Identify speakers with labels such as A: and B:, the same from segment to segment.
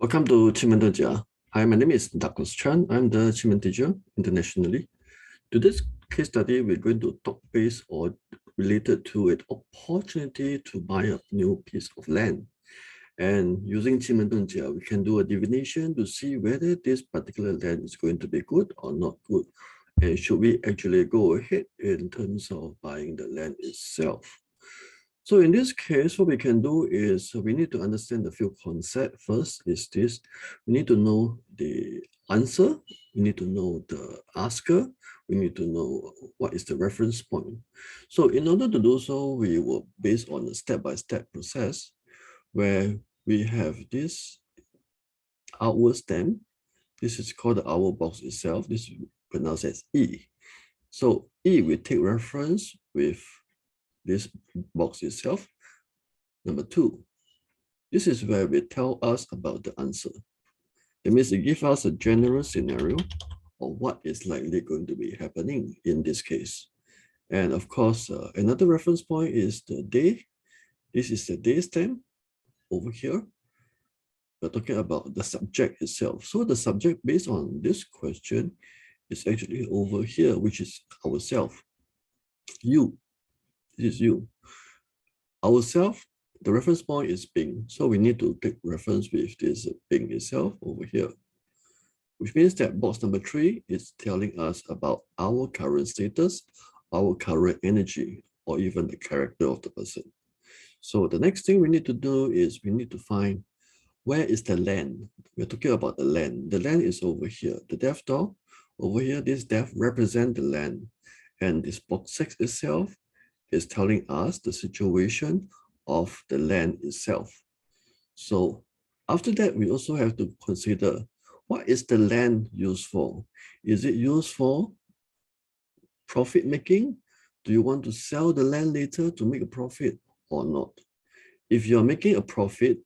A: Welcome to Qi Men Dun Jia. Hi, my name is Douglas Chan. I'm the Qi Men teacher internationally. Today's case study, we're going to talk based or related to an opportunity to buy a new piece of land. And using Qi Men Dun Jia, we can do a divination to see whether this particular land is going to be good or not good. And should we actually go ahead in terms of buying the land itself? So in this case, what we can do is we need to understand the few concepts. First is this, we need to know the answer, we need to know the asker, we need to know what is the reference point. So in order to do so, we will based on a step-by-step process where we have this hour stamp. This is called the hour box itself. This is pronounced as E. So E, we take reference with this box itself. Number two, this is where we tell us about the answer. That means it gives us a general scenario of what is likely going to be happening in this case. And of course, another reference point is the day. This is the day stamp over here. We're talking about the subject itself. So the subject based on this question is actually over here, which is ourself. You. This is you. Ourself, the reference point is Bing. So we need to take reference with this Bing itself over here, which means that box number 3 is telling us about our current status, our current energy, or even the character of the person. So the next thing we need to do is we need to find where is the land. We're talking about the land. The land is over here. The depth door over here, this depth represents the land. And this box 6 itself is telling us the situation of the land itself. So after that, we also have to consider what is the land used for? Is it used for profit making? Do you want to sell the land later to make a profit or not? If you're making a profit,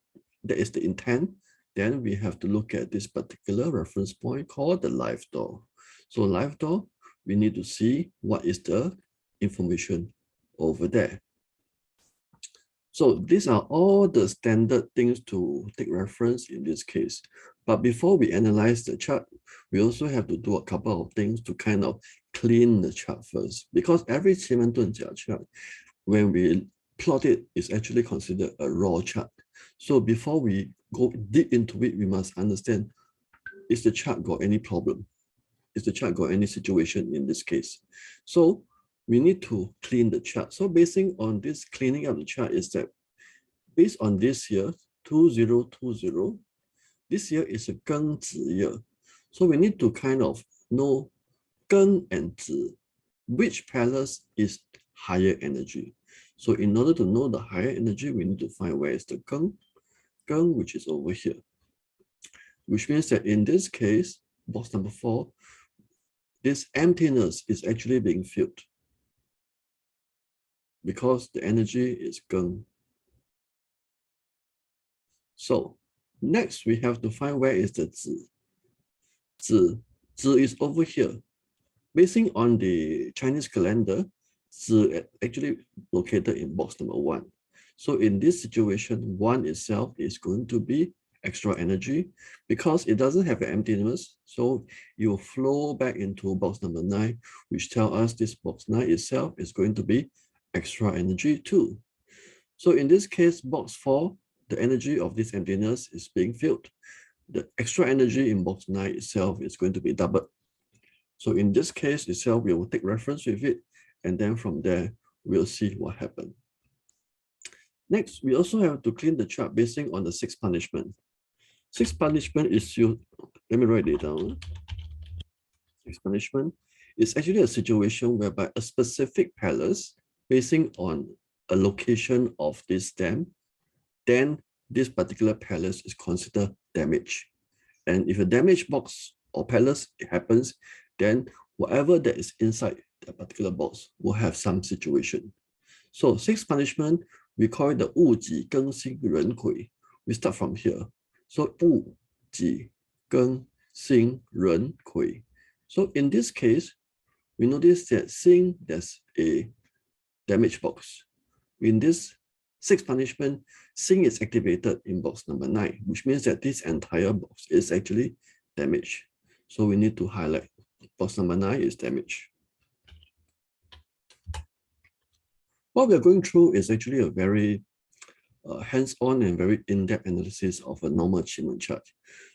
A: that is the intent, then we have to look at this particular reference point called the live door. So live door, we need to see what is the information over there. So these are all the standard things to take reference in this case. But before we analyze the chart, we also have to do a couple of things to kind of clean the chart first. Because every Qi Men Dun Jia chart, when we plot it, is actually considered a raw chart. So before we go deep into it, we must understand, is the chart got any problem? Is the chart got any situation in this case? So we need to clean the chart. So basing on this cleaning up the chart is that based on this year, 2020, this year is a Geng Zi year. So we need to kind of know Geng and Zi, which palace is higher energy. So in order to know the higher energy, we need to find where is the Geng, which is over here. Which means that in this case, box number 4, this emptiness is actually being filled, because the energy is Geng. So next we have to find where is the Zi. Zi is over here. Basing on the Chinese calendar, Zi actually located in box number 1. So in this situation, 1 itself is going to be extra energy because it doesn't have an emptiness. So it will flow back into box number 9, which tells us this box 9 itself is going to be extra energy too. So in this case, box 4, the energy of this emptiness is being filled. The extra energy in box 9 itself is going to be doubled. So in this case itself, we will take reference with it, and then from there, we'll see what happened. Next, we also have to clean the chart basing on the 6 punishment. 6 punishment is you. Let me write it down. 6 punishment is actually a situation whereby a specific palace, basing on a location of this stamp, then this particular palace is considered damaged. And if a damaged box or palace happens, then whatever that is inside the particular box will have some situation. So 6 punishment, we call it the 物己更新人鬼. We start from here. So 物己更新人鬼. So in this case, we notice that seeing there's a damaged box. In this Sixth punishment, Sing is activated in box number 9, which means that this entire box is actually damaged. So we need to highlight box number 9 is damaged. What we are going through is actually a very hands-on and very in-depth analysis of a normal Qimen chart.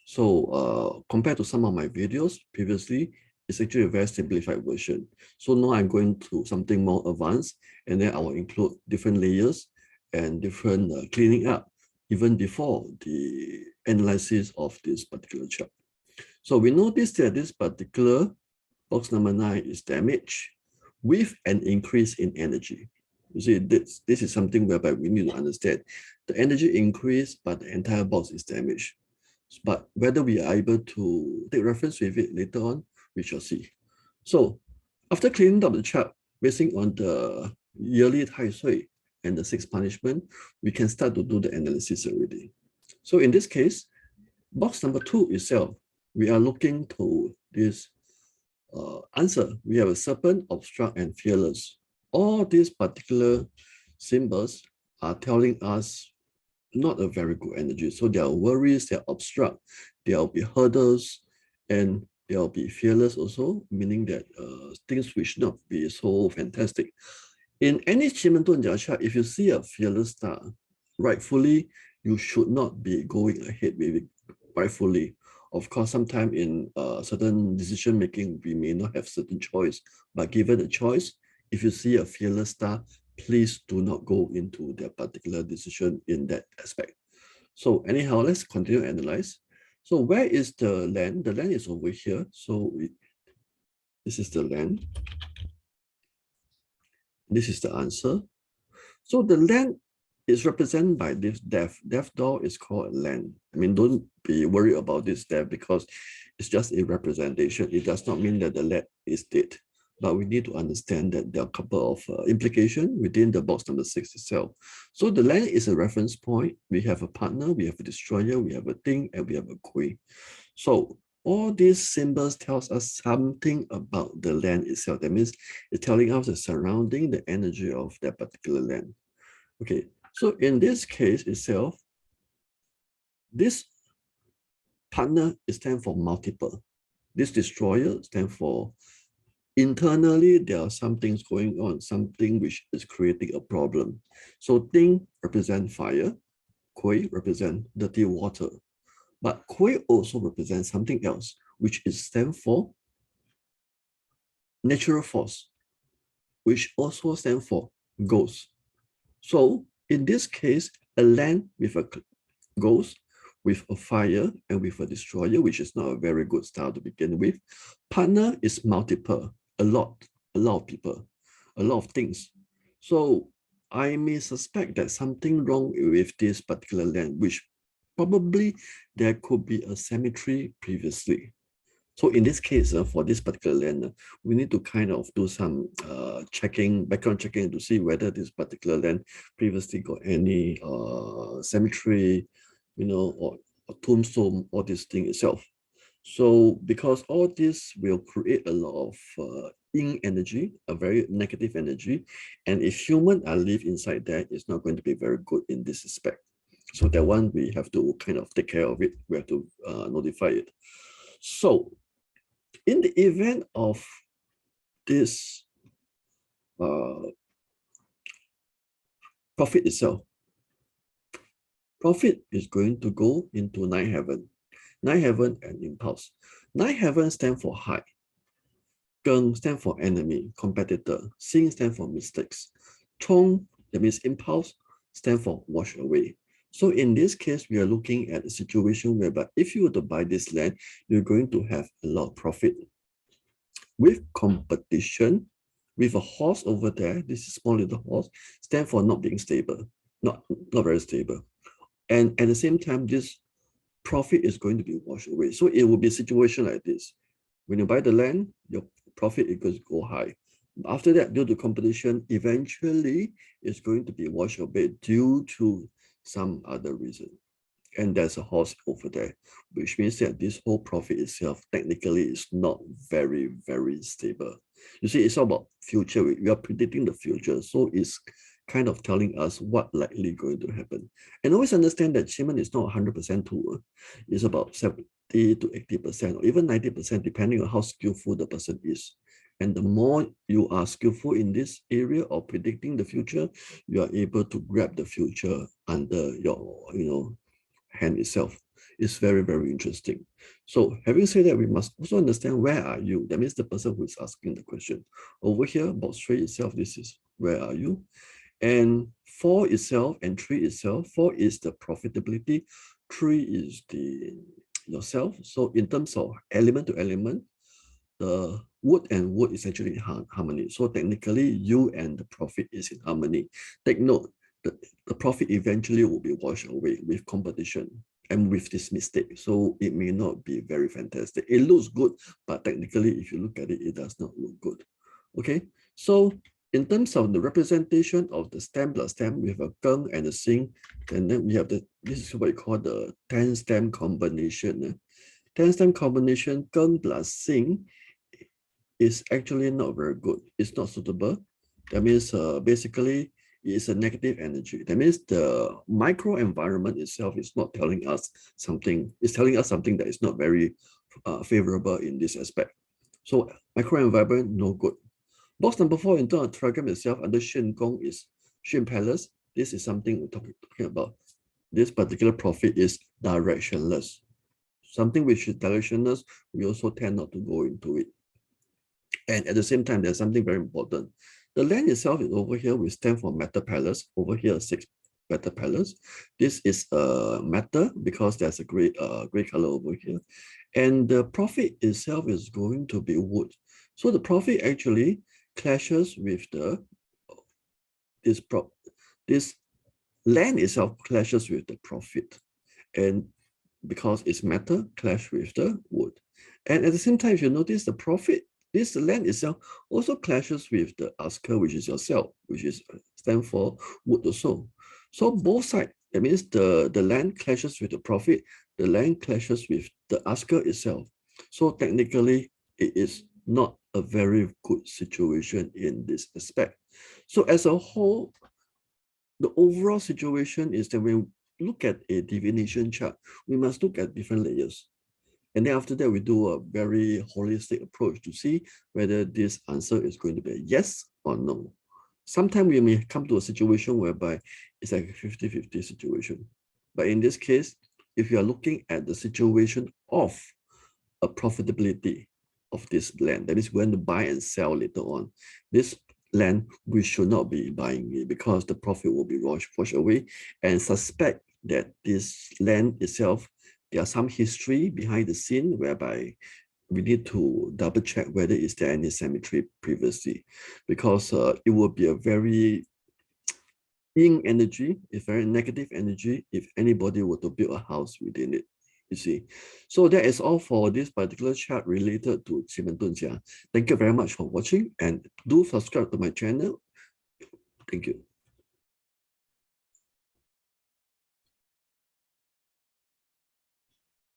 A: So compared to some of my videos previously, it's actually a very simplified version. So now I'm going to something more advanced, and then I will include different layers and different cleaning up even before the analysis of this particular chart. So we notice that this particular box number 9 is damaged with an increase in energy. You see, this is something whereby we need to understand. The energy increased, but the entire box is damaged. But whether we are able to take reference with it later on, we shall see. So after cleaning up the chart, basing on the yearly Tai Sui and the sixth punishment, we can start to do the analysis already. So in this case, box number 2 itself, we are looking to this answer. We have a serpent, obstruct, and fearless. All these particular symbols are telling us not a very good energy. So there are worries, there are obstruct, there will be hurdles, and there will be fearless also, meaning that things which not be so fantastic. In any Qi Men Dun Jia chart, if you see a fearless star, rightfully, you should not be going ahead with it rightfully. Of course, sometimes in certain decision making, we may not have certain choice, but given a choice, if you see a fearless star, please do not go into that particular decision in that aspect. So anyhow, let's continue to analyze. So where is the land? The land is over here. So this is the land. This is the answer. So the land is represented by this death. Death door is called land. I mean, don't be worried about this death because it's just a representation. It does not mean that the land is dead. But we need to understand that there are a couple of implications within the box number 6 itself. So the land is a reference point. We have a partner, we have a destroyer, we have a thing, and we have a queen. So all these symbols tells us something about the land itself. That means it's telling us the surrounding, the energy of that particular land. Okay, so in this case itself, this partner stands for multiple. This destroyer stands for internally, there are some things going on, something which is creating a problem. So Ting represent fire, Kui represent dirty water. But Kui also represents something else, which is stands for natural force, which also stands for ghost. So in this case, a land with a ghost, with a fire, and with a destroyer, which is not a very good style to begin with. Partner is multiple, a lot of people, a lot of things. So I may suspect that something wrong with this particular land, which probably there could be a cemetery previously. So in this case, for this particular land, we need to kind of do some background checking to see whether this particular land previously got any cemetery, or tombstone, or this thing itself. So because all this will create a lot of yin energy, a very negative energy, and if humans are live inside there, it's not going to be very good in this aspect. So that one, we have to kind of take care of it. We have to notify it. So in the event of this profit itself, profit is going to go into 9 heaven. 9 heaven and impulse. 9 heaven stand for high. Geng stand for enemy, competitor. Xing stand for mistakes. Chong, that means impulse, stand for wash away. So in this case, we are looking at a situation whereby if you were to buy this land, you're going to have a lot of profit. With competition, with a horse over there, this is small little horse, stand for not being stable, not very stable. And at the same time, this profit is going to be washed away. So it will be a situation like this. When you buy the land, your profit is going to go high. After that, due to competition, eventually it's going to be washed away due to some other reason. And there's a horse over there, which means that this whole profit itself technically is not very, very stable. You see, it's all about future. We are predicting the future. So it's kind of telling us what likely going to happen. And always understand that Qimen is not 100% tool. It's about 70 to 80% or even 90% depending on how skillful the person is. And the more you are skillful in this area of predicting the future, you are able to grab the future under your hand itself. It's very, very interesting. So having said that, we must also understand where are you? That means the person who is asking the question. Over here, box 3 itself, this is where are you? And 4 itself and 3 itself, 4 is the profitability, 3 is the yourself. So in terms of element to element, the wood and wood is actually in harmony. So technically, you and the profit is in harmony. Take note, the profit eventually will be washed away with competition and with this mistake. So it may not be very fantastic. It looks good, but technically, if you look at it, it does not look good. Okay, so in terms of the representation of the stem plus stem, we have a geng and a xing, and then we have this is what we call the 10 stem combination. 10 stem combination, geng plus xing, is actually not very good. It's not suitable. That means basically it's a negative energy. That means the micro environment itself is not telling us something. It's telling us something that is not very favorable in this aspect. So micro environment, no good. Box number 4 in terms of trigram itself under Xun Gong is Xun Palace. This is something we're talking about. This particular profit is directionless. Something which is directionless, we also tend not to go into it. And at the same time, there's something very important. The land itself is over here. We stand for Metal Palace. Over here, 6 Metal Palace. This is metal because there's a gray color over here. And the profit itself is going to be wood. So the profit actually clashes with this land itself clashes with the profit. And because it's metal, clash with the wood. And at the same time, if you notice the profit, this land itself also clashes with the asker, which is yourself, which is stand for wood also. So both sides, that means the land clashes with the profit, the land clashes with the asker itself. So technically, it is not a very good situation in this aspect. So as a whole, the overall situation is that when we look at a divination chart, we must look at different layers. And then after that, we do a very holistic approach to see whether this answer is going to be a yes or no. Sometimes we may come to a situation whereby it's like a 50-50 situation. But in this case, if you are looking at the situation of a profitability of this land, that is when to buy and sell later on, this land, we should not be buying it because the profit will be washed away, and suspect that this land itself, there are some history behind the scene whereby we need to double check whether is there any symmetry previously, because it will be a very yin energy, a very negative energy if anybody were to build a house within it, you see. So that is all for this particular chart related to Qi Men Dun Jia. Thank you very much for watching, and do subscribe to my channel. Thank you.